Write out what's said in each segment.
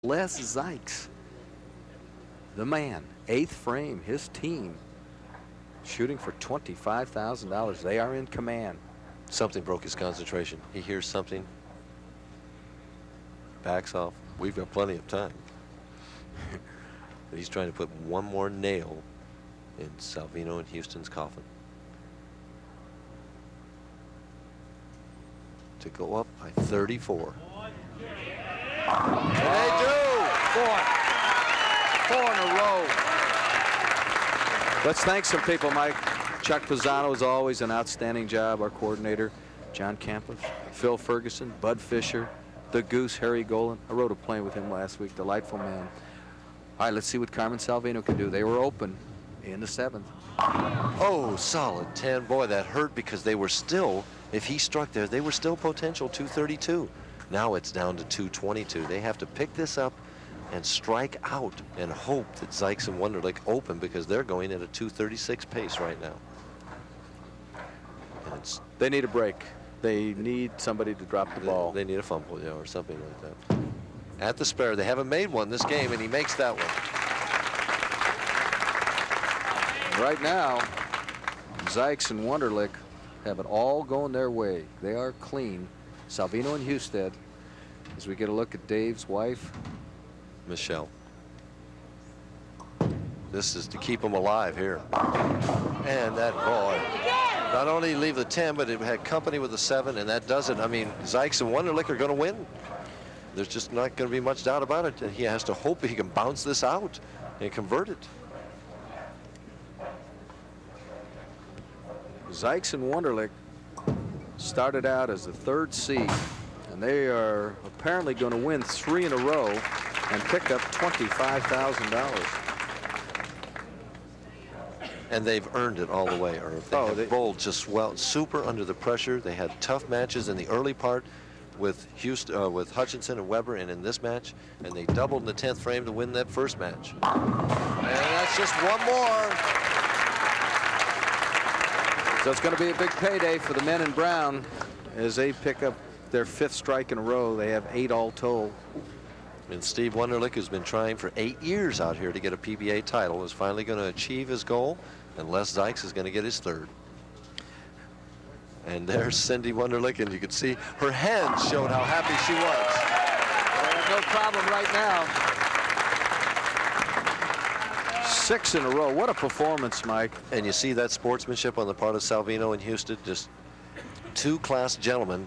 Les-Zikes, the man, 8th frame, his team, shooting for $25,000. They are in command. Something broke his concentration. He hears something, backs off. We've got plenty of time. But he's trying to put one more nail in Salvino and Houston's coffin. To go up by 34. And they do! Four in a row. Let's thank some people, Mike. Chuck Pisano, as always, an outstanding job. Our coordinator, John Campos, Phil Ferguson, Bud Fisher, the Goose, Harry Golan. I rode a plane with him last week. Delightful man. All right, let's see what Carmen Salvino can do. They were open in the 7th. Oh, solid 10. Boy, that hurt because they were still, if he struck there, they were still potential 232. Now it's down to 222. They have to pick this up and strike out and hope that Zikes and Wunderlich open, because they're going at a 236 pace right now. And they need a break. They need somebody to drop the ball. They need a fumble, yeah, or something like that. At the spare, they haven't made one this game, and he makes that one. Right now, Zikes and Wunderlich have it all going their way. They are clean. Salvino and Husted, as we get a look at Dave's wife, Michelle. This is to keep them alive here. And that boy, not only leave the 10, but it had company with the 7, and that does it. I mean, Zikes and Wunderlich are going to win. There's just not going to be much doubt about it. He has to hope he can bounce this out and convert it. Zikes and Wunderlich started out as the 3rd seed, and they are apparently going to win 3 in a row and pick up $25,000. And they've earned it all the way, Irv. They bowled just well, super under the pressure. They had tough matches in the early part with Hutchinson and Weber, and in this match, and they doubled in the 10th frame to win that first match. And that's just one more. So it's going to be a big payday for the men in brown as they pick up their 5th strike in a row. They have 8 all told. And Steve-Wunderlich, who's been trying for 8 years out here to get a PBA title, is finally going to achieve his goal, and Les-Zikes is going to get his 3rd. And there's Cindy Wunderlich, and you can see her hands showed how happy she was. They have no problem right now. 6 in a row. What a performance, Mike. And you see that sportsmanship on the part of Salvino and Husted, just 2 class gentlemen.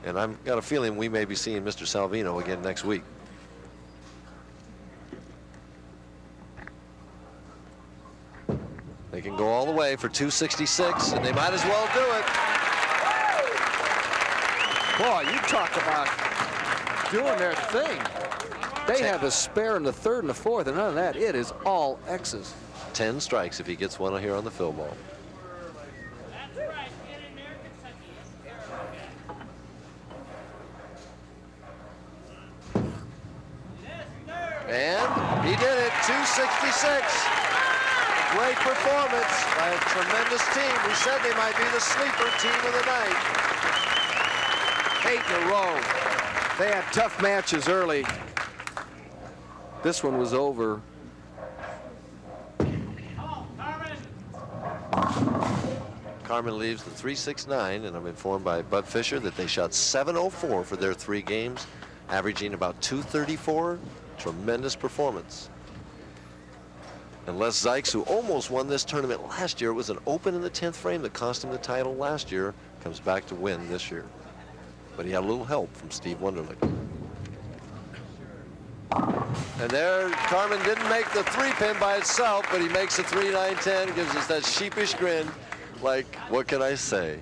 And I've got a feeling we may be seeing Mr. Salvino again next week. They can go all the way for 266, and they might as well do it. Boy, you talk about doing their thing. They have a spare in the 3rd and the 4th, and none of that. It is all X's. 10 strikes if he gets one here on the fill ball. And he did it, 266. Great performance by a tremendous team. We said they might be the sleeper team of the night. 8 in a row. They had tough matches early. This one was over. Carmen leaves the 369, and I'm informed by Bud Fisher that they shot 704 for their 3 games, averaging about 234. Tremendous performance. And Les-Zikes, who almost won this tournament last year, it was an open in the 10th frame that cost him the title last year, comes back to win this year. But he had a little help from Steve-Wunderlich. And there, Carmen didn't make the 3-pin by itself, but he makes a 3-9-10, gives us that sheepish grin, like, what can I say?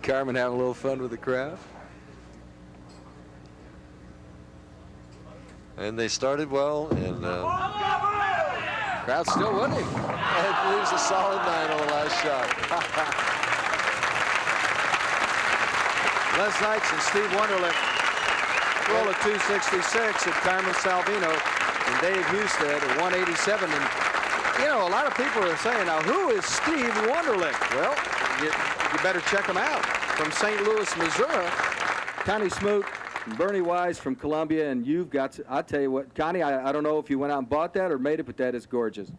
Carmen having a little fun with the crowd. And they started well, and crowd's still with him. And leaves a solid 9 on the last shot. Les-Zikes and Steve-Wunderlich roll at 266, and Carmen Salvino and Dave Husted at 187. And you know, a lot of people are saying, now, who is Steve-Wunderlich? Well, You better check them out. From St. Louis, Missouri, Connie Smoot, Bernie Wise from Columbia, and you've got, I'll tell you what, Connie, I don't know if you went out and bought that or made it, but that is gorgeous.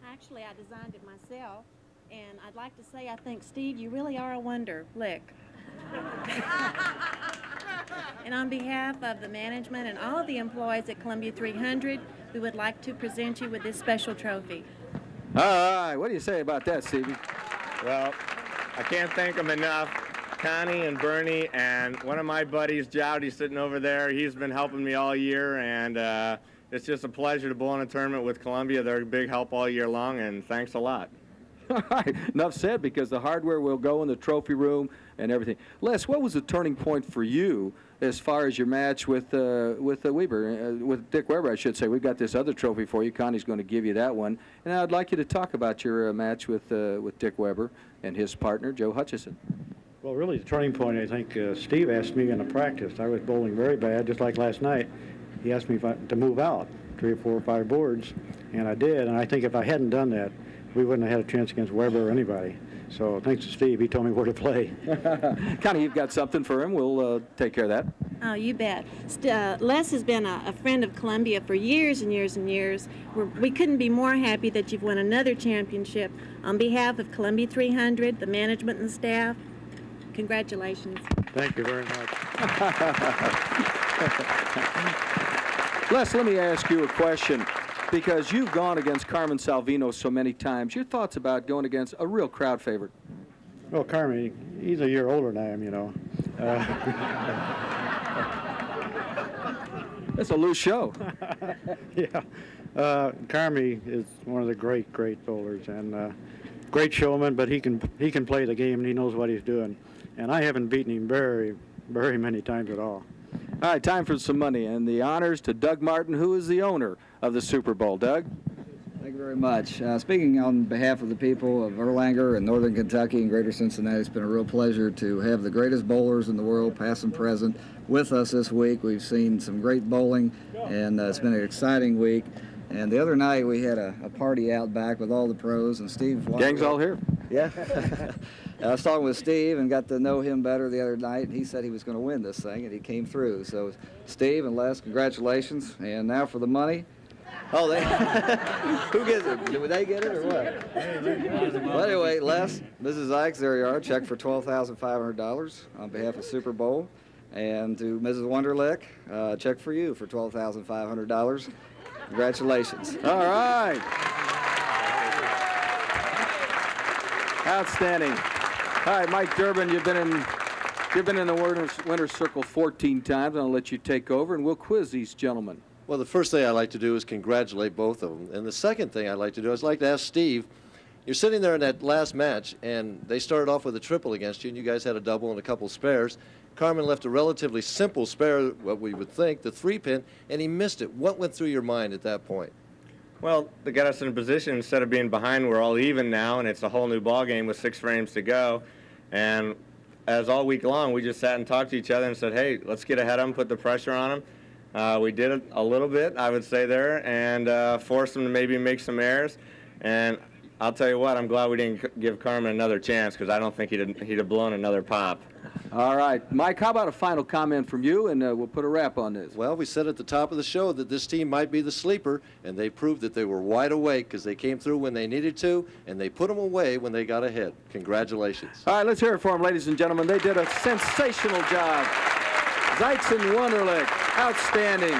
Actually, I designed it myself, and I'd like to say I think, Steve, you really are a wonder. Lick. And on behalf of the management and all of the employees at Columbia 300, we would like to present you with this special trophy. All right, what do you say about that, Stevie? Well, I can't thank them enough. Connie and Bernie and one of my buddies, Jowdy, sitting over there. He's been helping me all year, and it's just a pleasure to bowl in a tournament with Columbia. They're a big help all year long, and thanks a lot. All right, enough said, because the hardware will go in the trophy room and everything. Les, what was the turning point for you as far as your match with Weber, with Dick Weber, I should say? We've got this other trophy for you. Connie's going to give you that one. And I'd like you to talk about your match with Dick Weber and his partner, Joe Hutchinson. Well, really, the turning point, I think, Steve asked me in a practice. I was bowling very bad, just like last night. He asked me to move out 3 or 4 or 5 boards, and I did. And I think if I hadn't done that, we wouldn't have had a chance against Weber or anybody. So thanks to Steve, he told me where to play. Connie, you've got something for him. We'll take care of that. Oh, you bet. Les has been a friend of Columbia for years and years and years. We couldn't be more happy that you've won another championship. On behalf of Columbia 300, the management and the staff, congratulations. Thank you very much. Les, let me ask you a question, because you've gone against Carmen Salvino so many times. Your thoughts about going against a real crowd favorite? Well, Carmen, he's a year older than I am, you know. That's a loose show. Yeah. Carmi is one of the great bowlers, and great showman, but he can play the game, and he knows what he's doing. And I haven't beaten him very many times at all. All right, time for some money, and the honors to Doug Martin, who is the owner of the Super Bowl. Doug? Thank you very much. Speaking on behalf of the people of Erlanger and Northern Kentucky and Greater Cincinnati, it's been a real pleasure to have the greatest bowlers in the world, past and present, with us this week. We've seen some great bowling, and it's been an exciting week. And the other night we had a party out back with all the pros, and Steve-Wunderlich. Gang's all here. Yeah. I was talking with Steve and got to know him better the other night, and he said he was going to win this thing, and he came through. So Steve and Les, congratulations. And now for the money. Oh, they who gets it? Did they get it or what? Well, anyway, Les, Mrs. Zikes, there you are. Check for $12,500 on behalf of Super Bowl. And to Mrs. Wunderlich, check for you for $12,500. Congratulations. All right. Outstanding. All right, Mike Durbin, you've been in the winner's circle 14 times. I'll let you take over, and we'll quiz these gentlemen. Well, the first thing I'd like to do is congratulate both of them. And the second thing I'd like to do is I'd like to ask Steve, you're sitting there in that last match, and they started off with a triple against you, and you guys had a double and a couple spares. Carmen left a relatively simple spare, what we would think, the 3-pin, and he missed it. What went through your mind at that point? Well, to get us in a position, instead of being behind, we're all even now, and it's a whole new ball game with 6 frames to go. And as all week long, we just sat and talked to each other and said, hey, let's get ahead of them, put the pressure on them. We did it a little bit, I would say there, and forced them to maybe make some errors. And I'll tell you what, I'm glad we didn't give Carmen another chance, because I don't think he'd have blown another pop. All right. Mike, how about a final comment from you, and we'll put a wrap on this. Well, we said at the top of the show that this team might be the sleeper, and they proved that they were wide awake because they came through when they needed to, and they put them away when they got ahead. Congratulations. All right, let's hear it for them, ladies and gentlemen. They did a sensational job. Zikes and Wunderlich, outstanding.